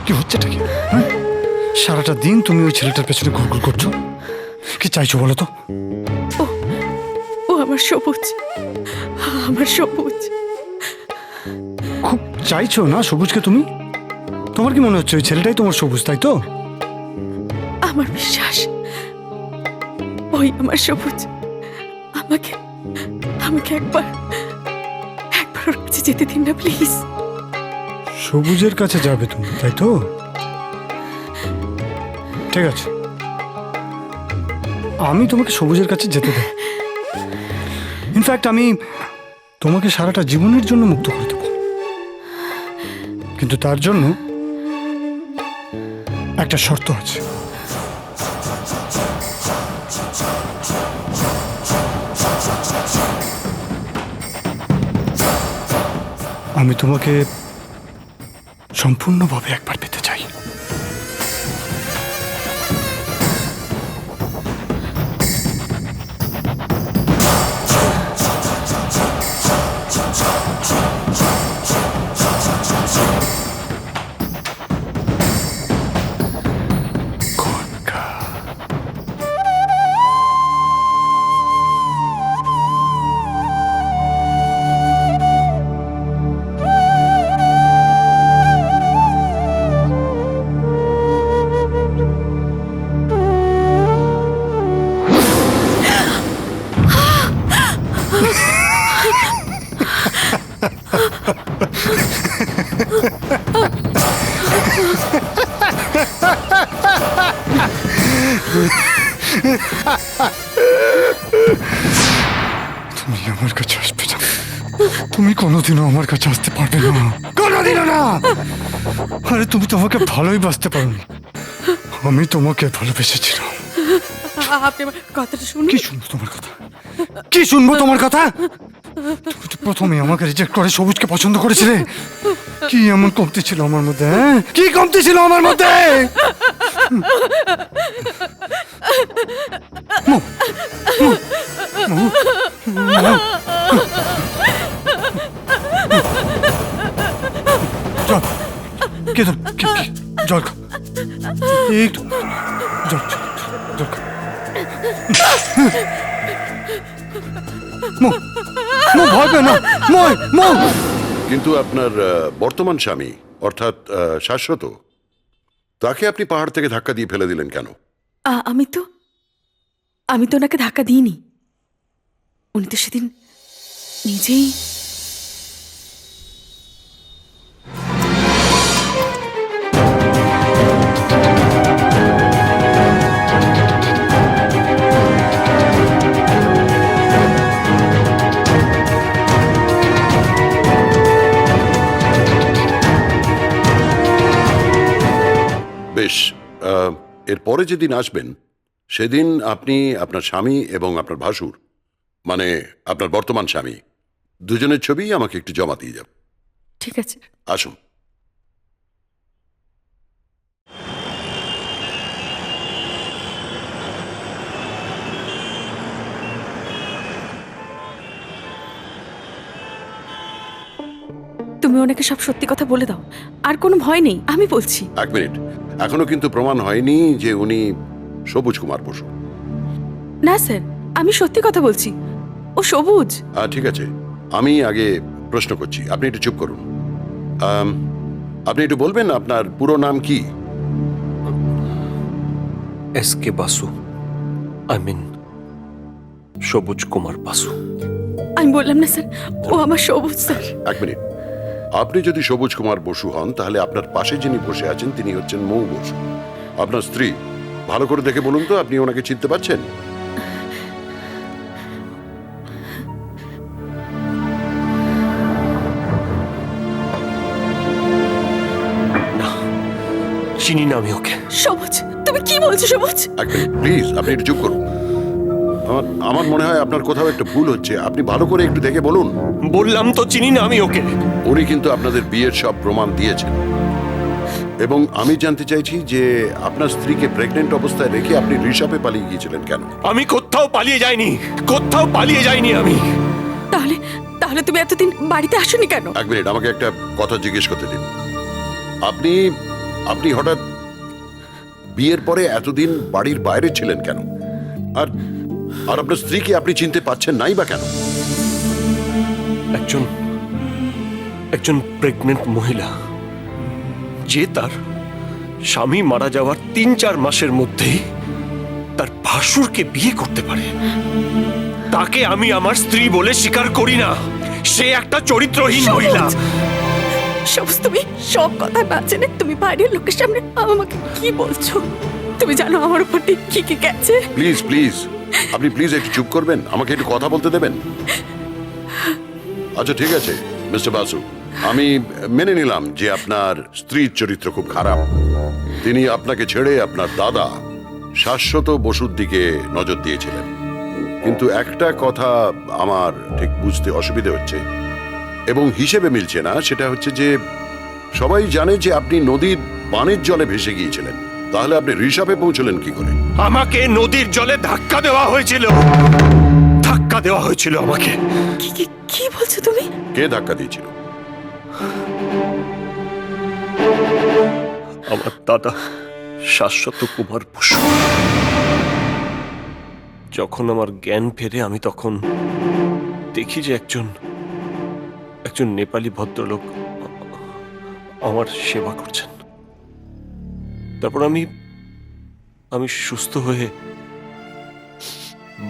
কি হচ্ছেটা কি? হ্যাঁ? সারাটা দিন তুমি ওই ছেলেটার পেছনে ঘুরঘুর করছো, কি চাইছো বলো তো? ও আমার সবুজ, আমার সবুজ। খুব চাইছো না সবুজকে তুমি? তোমার কি মনে হচ্ছে ওই ছেলেটাই তোমার সবুজ, তাই তো? আমার বিশ্বাস ওই আমার সবুজ। আমাকে আমাকে একবার একবার ওর কাছে যেতে দিন না প্লিজ। সবুজের কাছে যাবে তুমি, তাই তো? ঠিক আছে, আমি তোমাকে সবুজের কাছে যেতে দেব। ইনফ্যাক্ট আমি তোমাকে সারাটা জীবনের জন্য মুক্ত করে দেব, কিন্তু তার জন্য একটা শর্ত আছে। আমি তোমাকে সম্পূর্ণভাবে একবার পেতে চাই। তুমি আমার কাছে আসবে না, তুমি কোনোদিনও আমার কাছে আসতে পারবে না, কোনোদিনও না। আরে তুমি তো আমাকে ভালোই বাসতে পারোনি, আমি তোমাকে ভালোবেসেছিলাম। আপনি আমার কথাটা শুনুন। কি শুনবো তোমার কথা? কি শুনবো তোমার কথা? তুমি তো প্রথমে আমাকে রিজেক্ট করে সবুজকে পছন্দ করেছিলে। কি এমন কমতি ছিল আমার মধ্যে? হ্যাঁ, কি কমতি ছিল আমার মধ্যে? মৌ, মৌ, মৌ, জল, কে ধর, জল খা, একটু জল, জল খা। মৌ, মৌ, ভয় পেও না, মৌ। কিন্তু আপনার বর্তমান স্বামী অর্থাৎ শাশ্বত, তাকে আপনি পাহাড় থেকে ধাক্কা দিয়ে ফেলে দিলেন কেন? আমি তো ওনাকে ধাক্কা দিইনি। উনি তো সেদিন নিজেই। বেশ, এরপরে যেদিন আসবেন সেদিন আপনি আপনার স্বামী এবং আপনার ভাসুর, মানে আপনার বর্তমান স্বামী, দুজনের ছবি আমাকে একটু জমা দিয়ে যান। ঠিক আছে। আসুন। তুমি ওনাকে সব সত্যি কথা বলে দাও, আর কোনো ভয় নেই, আমি বলছি। এক মিনিট, এখনো কিন্তু প্রমাণ হয়নি যে উনি সবুজ কুমার বসু। না স্যার, আমি সত্যি কথা বলছি, ও সবুজ। ঠিক আছে, আমি আগে প্রশ্ন করছি, আপনি একটু চুপ করুন। আপনি একটু বলবেন আপনার পুরো নাম কি? SK বাসু, আই মিন সবুজ কুমার বাসু। আমি বললাম না স্যার, ও আমার সবুজ স্যার। এক মিনিট, আপনি যদি সবুজ কুমার বসু হন তাহলে আপনার পাশে যিনি বসে আছেন তিনি হচ্ছেন মৌ বসু, আপনার স্ত্রী। ভালো করে দেখে বলুন তো, আপনি ওনাকে চিনতে পারছেন? না, চিনি না আমি ওকে। সবুজ, তুমি কি বলছো সবুজ? এক মিনিট প্লিজ, আপনি একটু চুপ করুন। আমার মনে হয় আপনার কোথাও একটা ভুল হচ্ছে, আপনি ভালো করে একটু দেখে বলুন। বললাম তো চিনি না আমি ওকে। উনি কিন্তু আপনাদের বিয়ের সব প্রমাণ দিয়েছেন, এবং আমি জানতে চাইছি যে আপনার স্ত্রীকে প্রেগনেন্ট অবস্থায় রেখে আপনি ঋষভে পালিয়ে গিয়েছিলেন কেন? আমি কোথাও পালিয়ে যাইনি, কোথাও পালিয়ে যাইনি আমি। তাহলে তাহলে তুমি এতদিন বাড়িতে আসোনি কেন? এক মিনিট, আমাকে একটা কথা জিজ্ঞেস করতে দিন। আপনি আপনি হঠাৎ বিয়ের পরে এতদিন বাড়ির বাইরে ছিলেন কেন? আর আর আপনার স্ত্রীকে আপনি চিনতে পাচ্ছেন নাই বা কেন? একজন একজন প্রেগনেন্ট মহিলা যে তার স্বামী মারা যাওয়ার ৩-৪ মাসের মধ্যেই তার ভাসুরকে বিয়ে করতে পারে, তাকে আমি আমার স্ত্রী বলে স্বীকার করি না। সে একটা চরিত্রহীন মহিলা। সবুজ, তুমি সব কথা না জেনে তুমি বাইরের লোকের সামনে আমাকে কি বলছো? তুমি জানো আমার উপর ঠিক কি কি গেছে? প্লিজ প্লিজ, আপনি প্লিজ একটু চুপ করবেন, আমাকে একটু কথা বলতে দেবেন। আচ্ছা ঠিক আছে মিস্টার বাসু, আমি মেনে নিলাম যে আপনার স্ত্রীর চরিত্র খুব খারাপ। তিনি আপনাকে ছেড়ে আপনার দাদা শাশ্বত বসুর দিকে নজর দিয়েছিলেন। কিন্তু একটা কথা আমার ঠিক বুঝতে অসুবিধে হচ্ছে এবং হিসেবে মিলছে না, সেটা হচ্ছে যে সবাই জানে যে আপনি নদীর পানির জলে ভেসে গিয়েছিলেন, তাহলে আপনি ঋষভে পৌঁছলেন কি করে? আমাকে নদীর জলে ধাক্কা দেওয়া হয়েছিল, ধাক্কা দেওয়া হয়েছিল আমাকে। কি কি কি বলছো তুমি? কে ধাক্কা দিয়েছিল? আমার দাদা শাশ্বত কুমার বসু। যখন আমার জ্ঞান ফেরে আমি তখন দেখি যে একজন নেপালি ভদ্রলোক আমার সেবা করছেন। তারপর আমি সুস্থ হয়ে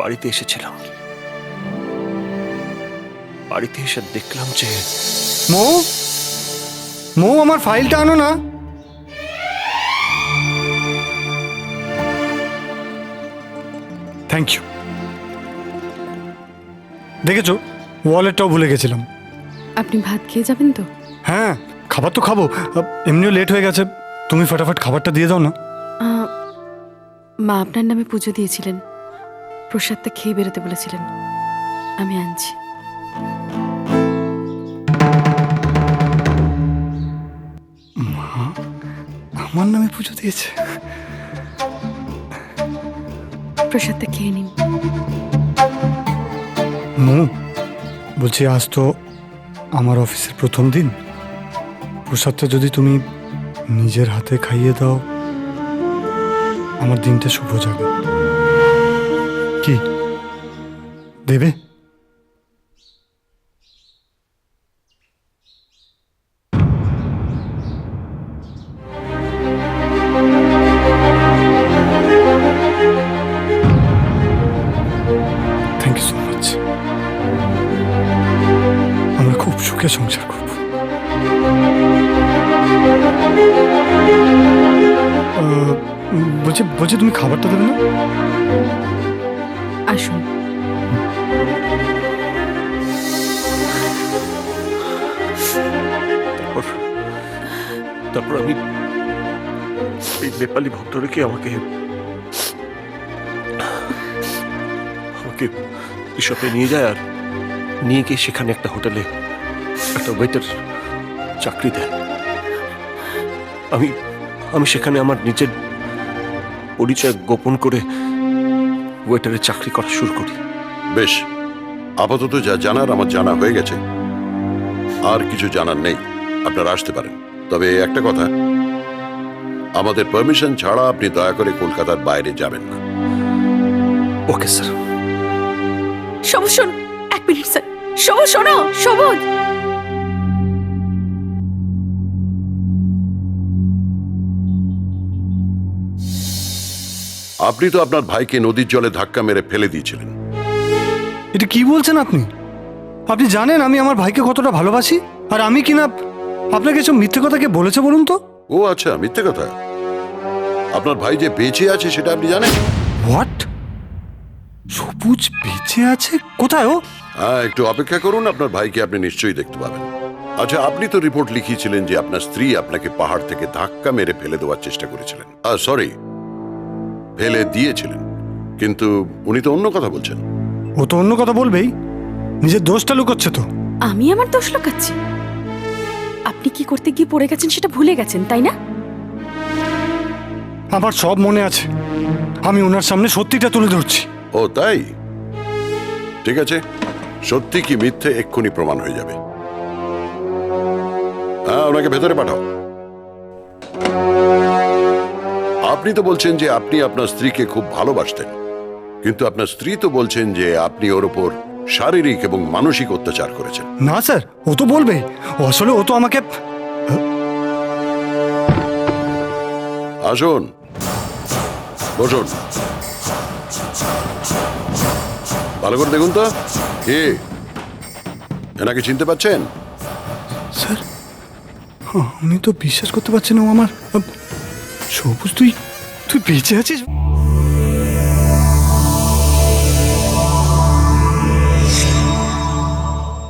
বাড়িতে এসেছিলাম। বাড়িতে এসে দেখলাম যে মৌ, মৌ, আমার ফাইলটা আনো না। Thank you. দেখেছো, ওয়ালেটটাও ভুলে গেছিলাম। আপনি ভাত খেয়ে যাবেন তো? হ্যাঁ, খাবার তো খাবো, এমনিও লেট হয়ে গেছে। তুমি ফটাফট খাবারটা দিয়ে দাও না। মা আপনার নামে পুজো দিয়েছিলেন, প্রসাদটা খেয়ে বেরোতে বলেছিলেন, আমি আনছি। আমার নামে পুজো দিয়েছে? প্রসাদটা খেয়ে নিন। মৌ, বলছি আজ তো আমার অফিসের প্রথম দিন। প্রসাদটা যদি তুমি নিজের হাতে খাইয়ে দাও, আমার দিনটা শুভ যাবে। কি দেবে? Thank you so much. আমরা খুব সুখে সংসার করব। বলছি বলছি তুমি খাবারটা দেবে না? আসুন। তারপর আমি এই নেপালি ভদ্রলোকে আমাকে ঋষভে নিয়ে যায়, আর নিয়ে গিয়ে সেখানে একটা হোটেলে একটা ওয়েটার চাকরি দেয়। আমি সেখানে আমার নিজের পরিচয় গোপন করে ওয়েটারের চাকরি করা শুরু করি। বেশ, আপাতত যা জানার আমার জানা হয়ে গেছে, আর কিছু জানার নেই। আপনারা আসতে পারেন। তবে একটা কথা, আমাদের পারমিশন ছাড়া আপনি দয়া করে কলকাতার বাইরে যাবেন না। Okay sir. সবুজ শোনো, 1 মিনিট স্যার। সবুজ শোনো, সবুজ। আপনি তো আপনার ভাইকে নদীর জলে ধাক্কা মেরে ফেলে দিয়েছিলেন। এটা কি বলছেন আপনি? আপনি জানেন আমি আমার ভাইকে কতটা ভালোবাসি, আর আমি কিনা আপনাকে সব মিথ্যে কথা কে বলেছে বলুন তো? ও আচ্ছা, মিথ্যে কথা। আপনার ভাই যে বেঁচে আছে সেটা আপনি জানেন? হোয়াট? সবুজ বেঁচে আছে? কোথায় ও? হ্যাঁ, একটু অপেক্ষা করুন, আপনার ভাইকে আপনি নিশ্চয়ই দেখতে পাবেন। আচ্ছা, আপনি তো রিপোর্ট লিখিয়েছিলেন যে আপনার স্ত্রী আপনাকে পাহাড় থেকে ধাক্কা মেরে ফেলে দেওয়ার চেষ্টা করেছিলেন। সরি, ফেলে দিয়েছিলেন, কিন্তু উনি তো অন্য কথা বলছেন। ও তো অন্য কথা বলবেই, নিজের দোষটা লুকোচ্ছে তো। আমি আমার দোষ লুকাচ্ছি? আপনি কি করতে গিয়ে পড়ে গেছেন সেটা ভুলে গেছেন, তাই না? আমার সব মনে আছে, আমি ওনার সামনে সত্যিটা তুলে ধরছি। ও তাই? ঠিক আছে, সত্যি কি মিথ্যে এক্ষুনি প্রমাণ হয়ে যাবে। হ্যাঁ, ওনাকে ভেতরে পাঠাও। আপনি তো বলছেন যে আপনি আপনার স্ত্রীকে খুব ভালোবাসতেন, কিন্তু আপনার স্ত্রী তো বলছেন যে আপনি ওর ওপর শারীরিক এবং মানসিক অত্যাচার করেছেন। না স্যার, ও তো বলবে। ও আসলে ও তো আমাকে আসুন, বসুন। ভালো করে দেখুন তো, কে এনাকে চিনতে পাচ্ছেন? স্যার, আমি তো বিশ্বাস করতে পারছি না ও আমার। সবুজ, তুই তুই বেঁচে আছিস?